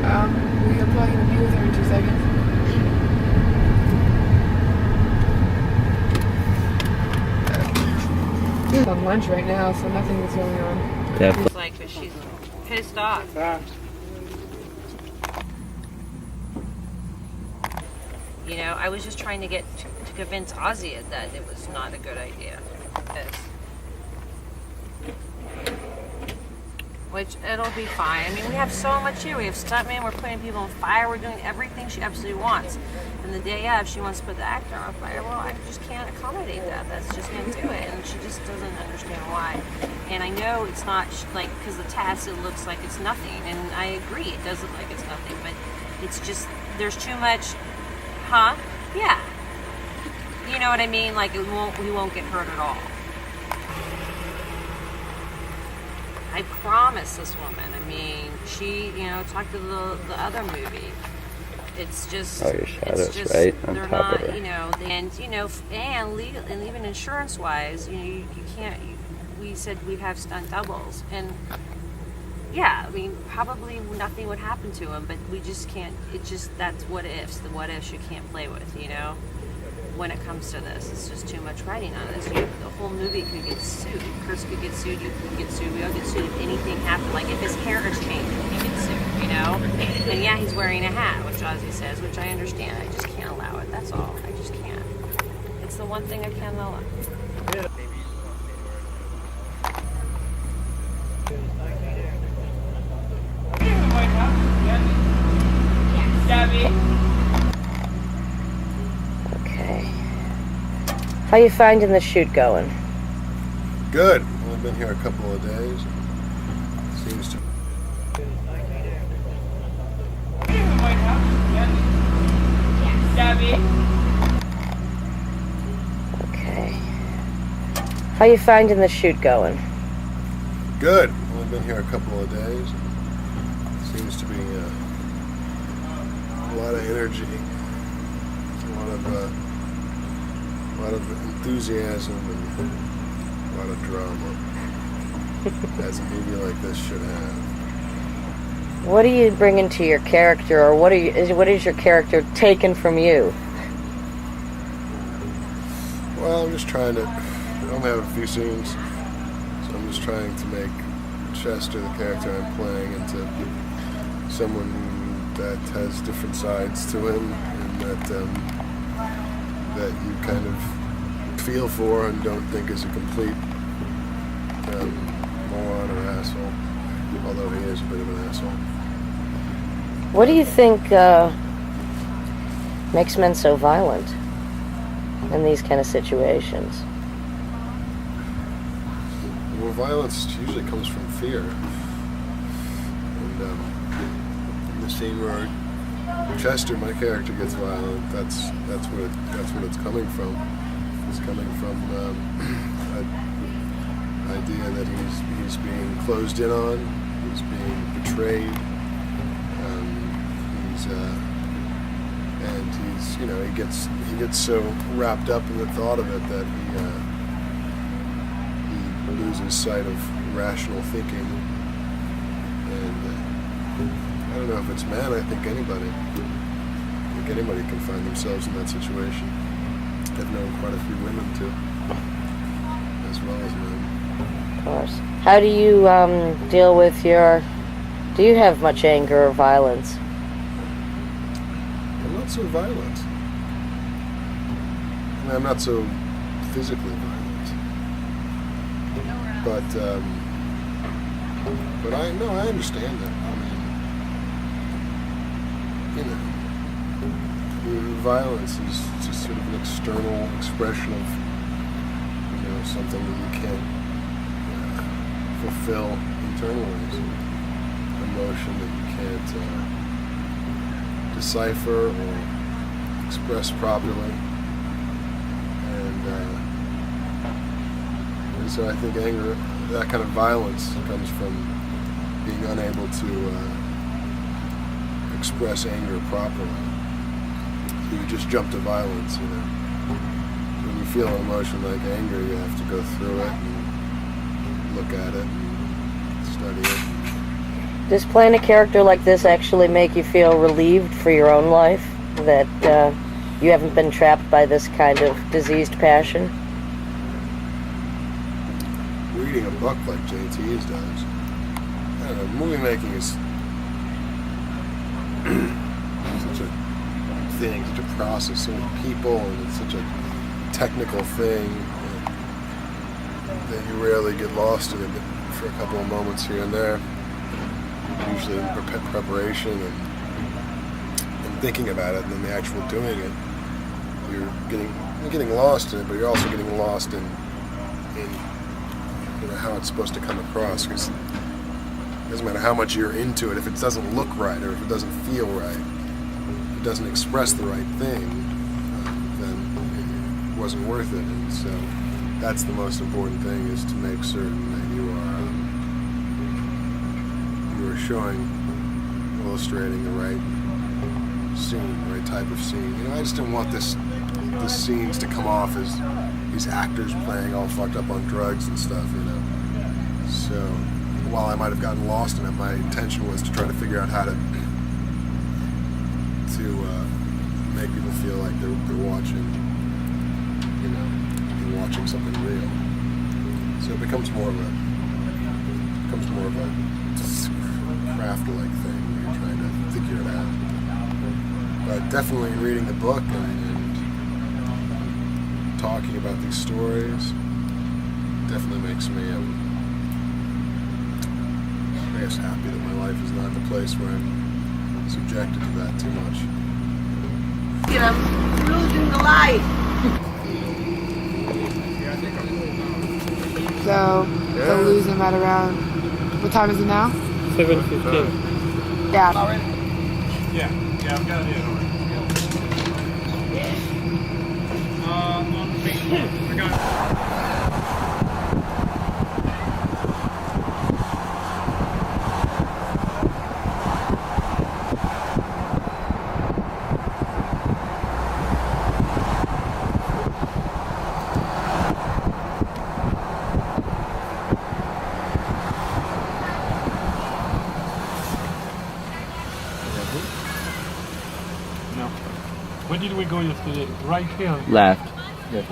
We're plugging the Muse here in 2 seconds. She's on lunch right now, so nothing is going on. Definitely. It's like she's pissed off. You know, I was just trying to get to convince Ozzy that it was not a good idea. Which it'll be fine. I mean, we have so much here. We have stuntmen, we're putting people on fire, we're doing everything she absolutely wants. And the day of, she wants to put the actor on fire. Well, I just can't accommodate that. That's just going to do it. And she just doesn't understand why. And I know it's not like, because the task, it looks like it's nothing. And I agree, it does look like it's nothing. But it's just, there's too much, huh? Yeah. You know what I mean? Like, he won't get hurt at all. I promise this woman. I mean, she, talked to the other movie. It's just, Oh, your shadow's right on they're top of not, her. and legal, and even insurance-wise, you can't. We said we have stunt doubles, and yeah, I mean, probably nothing would happen to him, but we just can't. It's just that's what ifs. The what ifs you can't play with, When it comes to this, it's just too much writing on this. The whole movie could get sued. Chris could get sued. You could get sued. We all get sued if anything happened. Like if his character's changed, he gets sued. And yeah, he's wearing a hat, which Ozzy says, which I understand. I just can't allow it. That's all. I just can't. It's the one thing I can't allow. Okay. How you finding the shoot going? Good. Only been here a couple of days. Seems to. Okay. How you finding the shoot going? Good. Only been here a couple of days. Seems to be a lot of energy, a lot of enthusiasm, and a lot of drama, as a movie like this should have. What are you bringing to your character, or what is your character taking from you? Well, I'm just trying to. I only have a few scenes, so I'm just trying to make Chester, the character I'm playing, into someone that has different sides to him, and that you kind of feel for and don't think is a complete moron or asshole, although he is a bit of an asshole. What do you think makes men so violent in these kind of situations? Well, violence usually comes from fear. And in the scene where Chester, my character, gets violent, that's what it's coming from. It's coming from an idea that he's being closed in on, he's being betrayed, and he gets so wrapped up in the thought of it that he loses sight of rational thinking. And I don't know if it's men. I think anybody can find themselves in that situation. I've known quite a few women too, as well as men. Of course. How do you deal with do you have much anger or violence? I'm not so violent. I mean, I'm not so physically violent. But I understand that. I mean, violence is just sort of an external expression of, something that you can't fulfill internally. It's an emotion that you can't decipher or express properly. And so I think anger, that kind of violence, comes from being unable to express anger properly. So you just jump to violence, When you feel an emotion like anger, you have to go through it and look at it and study it and Does playing a character like this actually make you feel relieved for your own life? That you haven't been trapped by this kind of diseased passion? Reading a book like JT's does. I don't know, movie making is such a thing, such a process, so many people, and it's such a technical thing that you rarely get lost in it, but for a couple of moments here and there, usually in preparation and thinking about it, and then the actual doing it, you're getting lost in it, but you're also getting lost in how it's supposed to come across, because it doesn't matter how much you're into it, if it doesn't look right or if it doesn't feel right, if it doesn't express the right thing, then it wasn't worth it. And so that's the most important thing, is to make certain that you are showing, illustrating the right scene, the right type of scene. I just didn't want the scenes to come off as these actors playing all fucked up on drugs and stuff, So while I might have gotten lost in it, my intention was to try to figure out how to make people feel like they're watching, they're watching something real. So it becomes more of a craft-like thing where you're trying to figure it out. But definitely reading the book and talking about these stories definitely makes me, I guess, happy that my life is not in a place where I'm subjected to that too much. I'm losing the light. So they'll lose them at around, what time is it now? 7:15. Yeah. Yeah, I've got it already. On Facebook, I got it. No. Where did we go yesterday? Right here. Left. Yes.